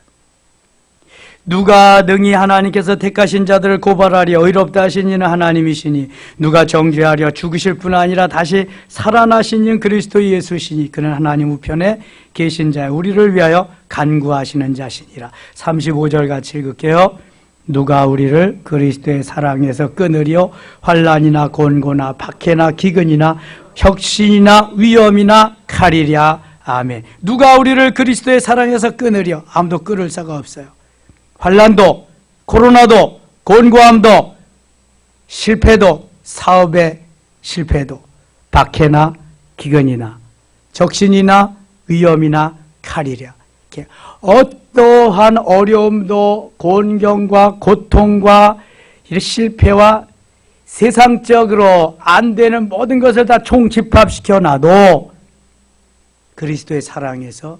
누가 능히 하나님께서 택하신 자들을 고발하려 의롭다 하신 이는 하나님이시니 누가 정죄하려 죽으실 뿐 아니라 다시 살아나신 이는 그리스도 예수시니 그는 하나님 우편에 계신 자여 우리를 위하여 간구하시는 자시니라. 35절 같이 읽을게요. 누가 우리를 그리스도의 사랑에서 끊으려 환난이나 곤고나 박해나 기근이나 혁신이나 위험이나 칼이랴. 아멘. 누가 우리를 그리스도의 사랑에서 끊으려? 아무도 끊을 자가 없어요. 환난도, 코로나도, 곤고함도, 실패도, 사업의 실패도, 박해나 기근이나 적신이나 위험이나 칼이랴. 이렇게 어떠한 어려움도 곤경과 고통과 실패와 세상적으로 안 되는 모든 것을 다 총집합시켜 놔도 그리스도의 사랑에서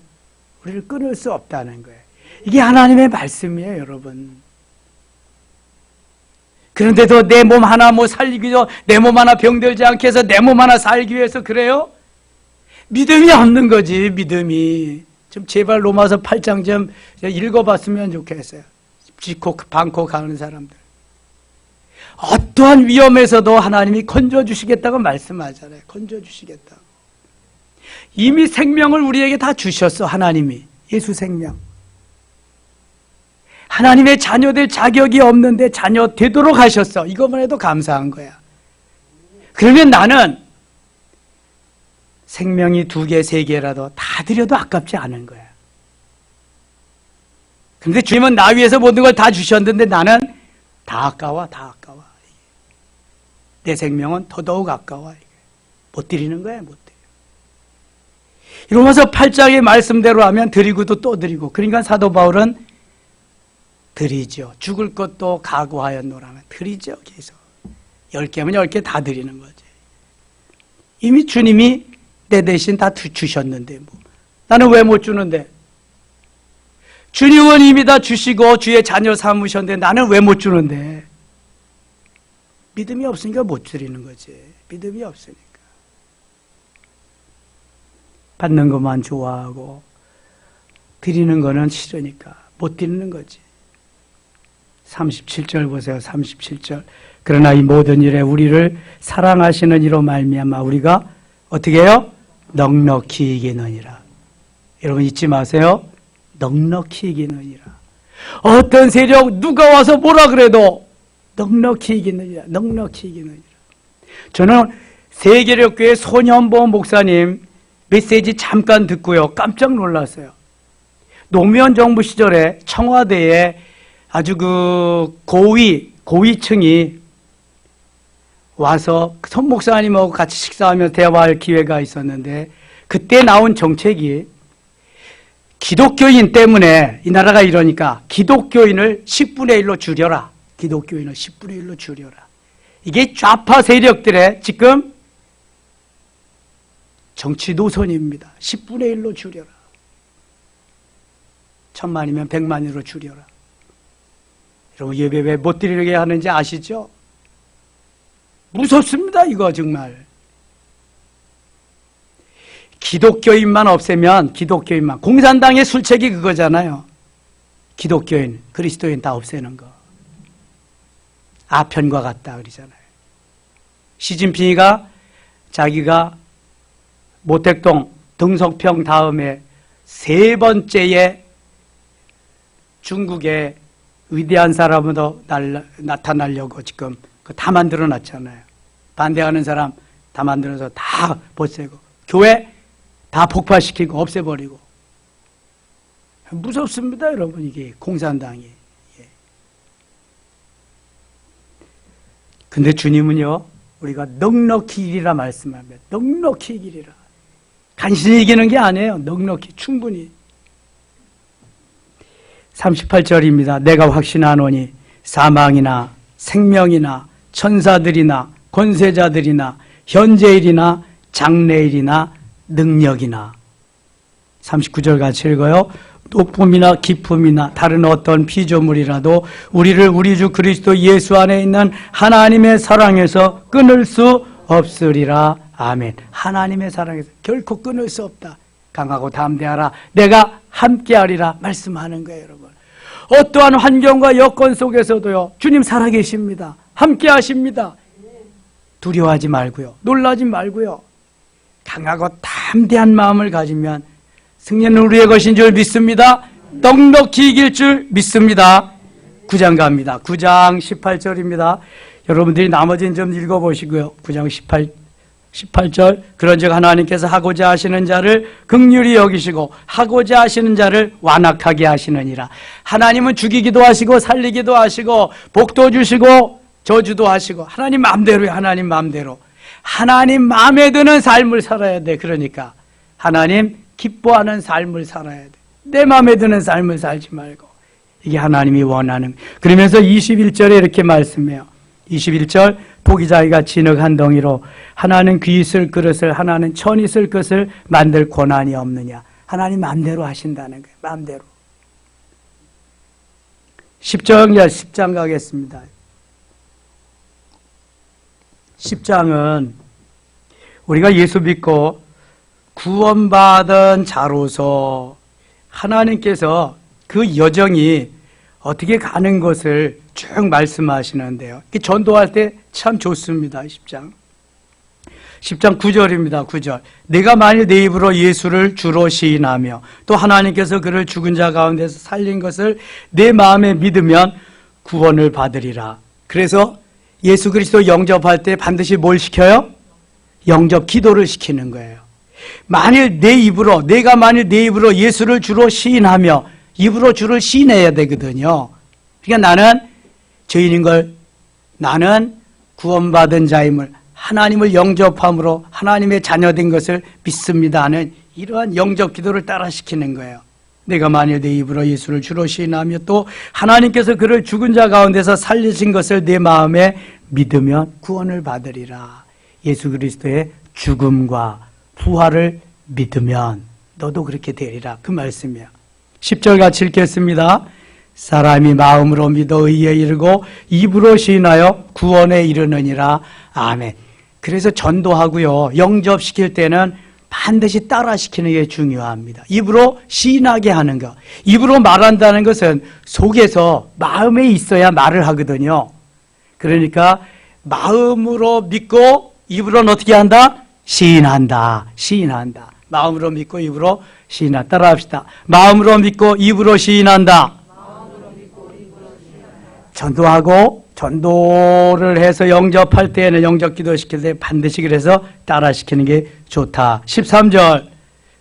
우리를 끊을 수 없다는 거예요. 이게 하나님의 말씀이에요, 여러분. 그런데도 내 몸 하나 뭐 살리기 위해서, 내 몸 하나 병들지 않게 해서 내 몸 하나 살기 위해서 그래요? 믿음이 없는 거지, 믿음이. 좀 제발 로마서 8장 좀 읽어봤으면 좋겠어요. 지코 방코 가는 사람들. 어떠한 위험에서도 하나님이 건져주시겠다고 말씀하잖아요. 건져주시겠다. 이미 생명을 우리에게 다 주셨어, 하나님이. 예수 생명. 하나님의 자녀 될 자격이 없는데 자녀 되도록 하셨어. 이것만 해도 감사한 거야. 그러면 나는 생명이 2개, 3개라도 다 드려도 아깝지 않은 거야. 그런데 주님은 나 위해서 모든 걸 다 주셨는데 나는 다 아까워, 다 아까워. 내 생명은 더더욱 아까워. 못 드리는 거야, 못 드려. 이러면서 8장의 말씀대로 하면 드리고도 또 드리고. 그러니까 사도 바울은 드리죠. 죽을 것도 각오하였노라면 드리죠, 계속. 10개면 10개 다 드리는 거지. 이미 주님이 내 대신 다 주셨는데 뭐. 나는 왜 못 주는데? 주님은 이미 다 주시고 주의 자녀 삼으셨는데 나는 왜 못 주는데? 믿음이 없으니까 못 드리는 거지. 믿음이 없으니까. 받는 것만 좋아하고 드리는 거는 싫으니까 못 드리는 거지. 37절 보세요. 37절. 그러나 이 모든 일에 우리를 사랑하시는 이로 말미암아 우리가 어떻게 해요? 넉넉히 이기느니라. 여러분 잊지 마세요. 넉넉히 이기느니라. 어떤 세력 누가 와서 뭐라 그래도 넉넉히 이기느니라. 넉넉히 이기느니라. 저는 세계력교회 손현보 목사님 메시지 잠깐 듣고요. 깜짝 놀랐어요. 노무현 정부 시절에 청와대에 아주 그 고위층이 와서 손 목사님하고 같이 식사하며 대화할 기회가 있었는데 그때 나온 정책이 기독교인 때문에 이 나라가 이러니까 기독교인을 10분의 1로 줄여라. 기독교인을 10분의 1로 줄여라. 이게 좌파 세력들의 지금 정치 노선입니다. 10분의 1로 줄여라. 1000만이면 100만으로 줄여라. 여러분 예배 왜 못 드리게 하는지 아시죠? 무섭습니다, 이거 정말. 기독교인만 없애면, 기독교인만. 공산당의 술책이 그거잖아요. 기독교인, 그리스도인 다 없애는 거. 아편과 같다 그러잖아요. 시진핑이가 자기가 모택동 등석평 다음에 3번째에 중국의 위대한 사람으로 나타나려고 지금 다 만들어 놨잖아요. 반대하는 사람 다 만들어서 다 보채고 교회 다 폭파시키고 없애버리고. 무섭습니다, 여러분. 이게 공산당이. 근데 주님은요, 우리가 넉넉히 이기리라 말씀합니다. 넉넉히 이기리라. 간신히 이기는 게 아니에요. 넉넉히 충분히. 38절입니다. 내가 확신하노니 사망이나 생명이나 천사들이나 권세자들이나 현재일이나 장래일이나 능력이나 39절 같이 읽어요. 높음이나 깊음이나 다른 어떤 피조물이라도 우리를 우리 주 그리스도 예수 안에 있는 하나님의 사랑에서 끊을 수 없으리라. 아멘. 하나님의 사랑에서 결코 끊을 수 없다. 강하고 담대하라. 내가 함께하리라 말씀하는 거예요, 여러분. 어떠한 환경과 여건 속에서도요, 주님 살아계십니다. 함께하십니다. 두려워하지 말고요, 놀라지 말고요, 강하고 담대한 마음을 가지면 승리는 우리의 것인 줄 믿습니다. 넉넉히 이길 줄 믿습니다. 9장 갑니다. 9장 18절입니다. 여러분들이 나머지는 좀 읽어보시고요. 9장 18절. 그런즉 하나님께서 하고자 하시는 자를 긍휼히 여기시고 하고자 하시는 자를 완악하게 하시느니라. 하나님은 죽이기도 하시고 살리기도 하시고 복도 주시고 저주도 하시고 하나님 마음대로요. 하나님 마음대로. 하나님 마음에 드는 삶을 살아야 돼. 그러니까 하나님 기뻐하는 삶을 살아야 돼. 내 마음에 드는 삶을 살지 말고. 이게 하나님이 원하는. 그러면서 21절에 이렇게 말씀해요. 21절. 포기자기가 진흙 한 덩이로 하나는 귀 있을 그릇을 하나는 천 있을 것을 만들 권한이 없느냐. 하나님 마음대로 하신다는 거예요. 마음대로. 10장 가겠습니다. 10장은 우리가 예수 믿고 구원받은 자로서 하나님께서 그 여정이 어떻게 가는 것을 쭉 말씀하시는데요. 전도할 때 참 좋습니다. 10장 9절입니다. 9절. 내가 만일 내 입으로 예수를 주로 시인하며 또 하나님께서 그를 죽은 자 가운데서 살린 것을 내 마음에 믿으면 구원을 받으리라. 그래서 예수 그리스도 영접할 때 반드시 뭘 시켜요? 영접 기도를 시키는 거예요. 만일 내가 만일 내 입으로 예수를 주로 시인하며, 입으로 주를 시인해야 되거든요. 그러니까 나는 죄인인 걸, 나는 구원받은 자임을, 하나님을 영접함으로 하나님의 자녀된 것을 믿습니다 하는 이러한 영접 기도를 따라 시키는 거예요. 내가 만일 내 입으로 예수를 주로 시인하며 또 하나님께서 그를 죽은 자 가운데서 살리신 것을 내 마음에 믿으면 구원을 받으리라. 예수 그리스도의 죽음과 부활을 믿으면 너도 그렇게 되리라. 그 말씀이에요. 10절 같이 읽겠습니다. 사람이 마음으로 믿어 의에 이르고 입으로 시인하여 구원에 이르느니라. 아멘. 그래서 전도하고요, 영접시킬 때는 반드시 따라시키는 게 중요합니다. 입으로 시인하게 하는 것. 입으로 말한다는 것은 속에서 마음에 있어야 말을 하거든요. 그러니까 마음으로 믿고 입으로는 어떻게 한다? 시인한다. 마음으로 믿고 입으로 시인한다. 따라합시다. 마음으로 믿고 입으로 시인한다. 전도를 해서 영접할 때에는 영접 기도시킬 때 반드시 그래서 따라시키는 게 좋다. 13절.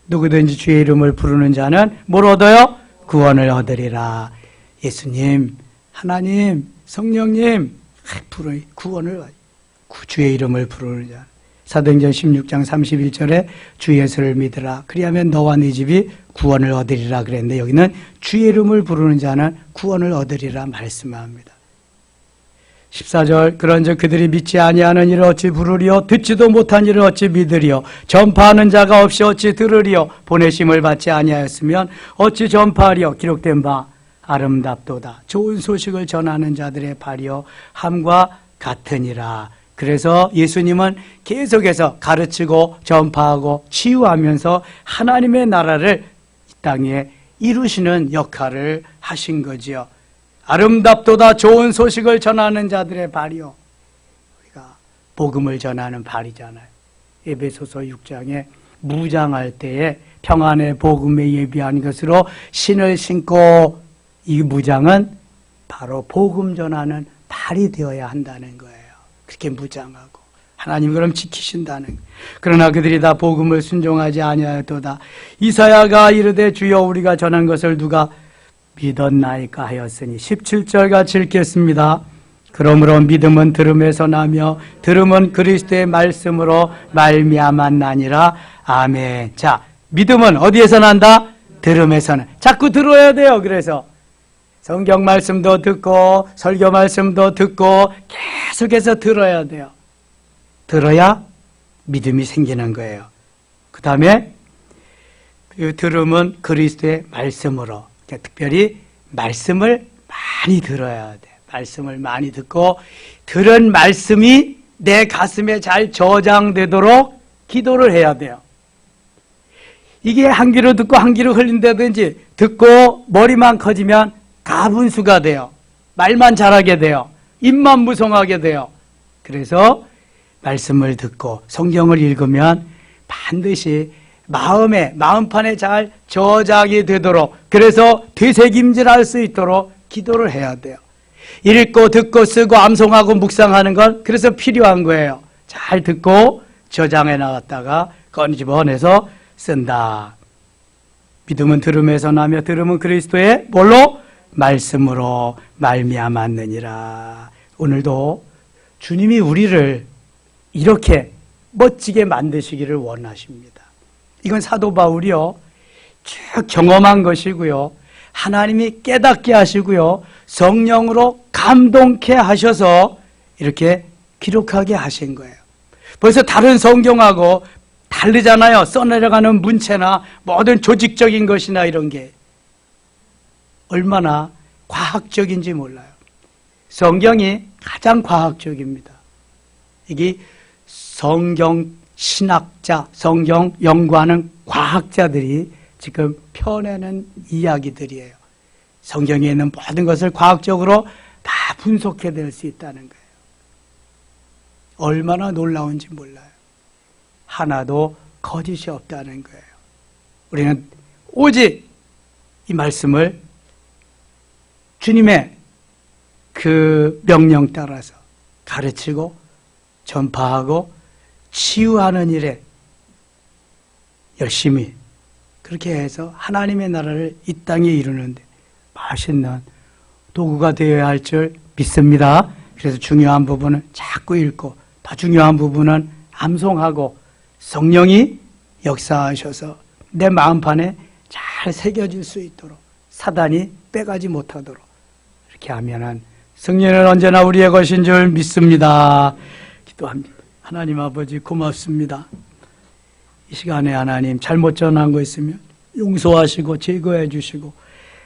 누구든지 주의 이름을 부르는 자는 뭘 얻어요? 구원을 얻으리라. 예수님, 하나님, 성령님, 구원을, 주의 이름을 부르는 자. 사도행전 16장 31절에 주 예수를 믿으라. 그리하면 너와 네 집이 구원을 얻으리라 그랬는데 여기는 주의 이름을 부르는 자는 구원을 얻으리라 말씀합니다. 14절. 그런즉 그들이 믿지 아니하는 일을 어찌 부르리요? 듣지도 못한 일을 어찌 믿으리요? 전파하는 자가 없이 어찌 들으리요? 보내심을 받지 아니하였으면 어찌 전파하리요? 기록된 바 아름답도다. 좋은 소식을 전하는 자들의 발이요 함과 같으니라. 그래서 예수님은 계속해서 가르치고 전파하고 치유하면서 하나님의 나라를 이 땅에 이루시는 역할을 하신 거지요. 아름답도다. 좋은 소식을 전하는 자들의 발이요. 우리가 복음을 전하는 발이잖아요. 에베소서 6장에 무장할 때에 평안의 복음에 예비한 것으로 신을 신고, 이 무장은 바로 복음 전하는 발이 되어야 한다는 거예요. 그렇게 무장하고 하나님 그럼 지키신다는 거예요. 그러나 그들이 다 복음을 순종하지 아니하였도다. 이사야가 이르되 주여 우리가 전한 것을 누가 믿었나이까 하였으니. 17절 같이 읽겠습니다. 그러므로 믿음은 들음에서 나며 들음은 그리스도의 말씀으로 말미암았나니라. 아멘. 자, 믿음은 어디에서 난다? 들음에서는. 자꾸 들어야 돼요. 그래서 성경 말씀도 듣고 설교 말씀도 듣고 계속해서 들어야 돼요. 들어야 믿음이 생기는 거예요. 그 다음에 그 들음은 그리스도의 말씀으로, 특별히 말씀을 많이 들어야 돼. 말씀을 많이 듣고 들은 말씀이 내 가슴에 잘 저장되도록 기도를 해야 돼요. 이게 한 귀로 듣고 한 귀로 흘린다든지 듣고 머리만 커지면 가분수가 돼요. 말만 잘하게 돼요. 입만 무성하게 돼요. 그래서 말씀을 듣고 성경을 읽으면 반드시 마음판에 잘 저장이 되도록, 그래서 되새김질할 수 있도록 기도를 해야 돼요. 읽고 듣고 쓰고 암송하고 묵상하는 건 그래서 필요한 거예요. 잘 듣고 저장해 나갔다가 꺼집어내서 쓴다. 믿음은 들음에서 나며 들음은 그리스도의 뭘로? 말씀으로 말미암았느니라. 오늘도 주님이 우리를 이렇게 멋지게 만드시기를 원하십니다. 이건 사도 바울이요 쭉 경험한 것이고요, 하나님이 깨닫게 하시고요, 성령으로 감동케 하셔서 이렇게 기록하게 하신 거예요. 벌써 다른 성경하고 다르잖아요. 써내려가는 문체나 모든 조직적인 것이나 이런 게 얼마나 과학적인지 몰라요. 성경이 가장 과학적입니다. 이게 성경 신학자, 성경 연구하는 과학자들이 지금 펴내는 이야기들이에요. 성경에 있는 모든 것을 과학적으로 다 분석해낼 수 있다는 거예요. 얼마나 놀라운지 몰라요. 하나도 거짓이 없다는 거예요. 우리는 오직 이 말씀을 주님의 그 명령 따라서 가르치고 전파하고 치유하는 일에 열심히 그렇게 해서 하나님의 나라를 이 땅에 이루는데 맛있는 도구가 되어야 할 줄 믿습니다. 그래서 중요한 부분은 자꾸 읽고 더 중요한 부분은 암송하고 성령이 역사하셔서 내 마음판에 잘 새겨질 수 있도록, 사단이 빼가지 못하도록 이렇게 하면은 성령은 언제나 우리의 것인 줄 믿습니다. 기도합니다. 하나님 아버지 고맙습니다. 이 시간에 하나님 잘못 전한 거 있으면 용서하시고 제거해 주시고,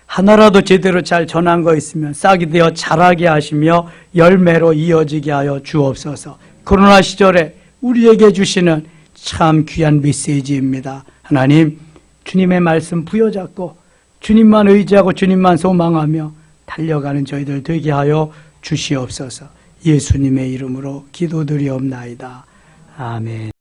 하나라도 제대로 잘 전한 거 있으면 싹이 되어 자라게 하시며 열매로 이어지게 하여 주옵소서. 코로나 시절에 우리에게 주시는 참 귀한 메시지입니다. 하나님, 주님의 말씀 부여잡고 주님만 의지하고 주님만 소망하며 달려가는 저희들 되게 하여 주시옵소서. 예수님의 이름으로 기도드리옵나이다. 아멘.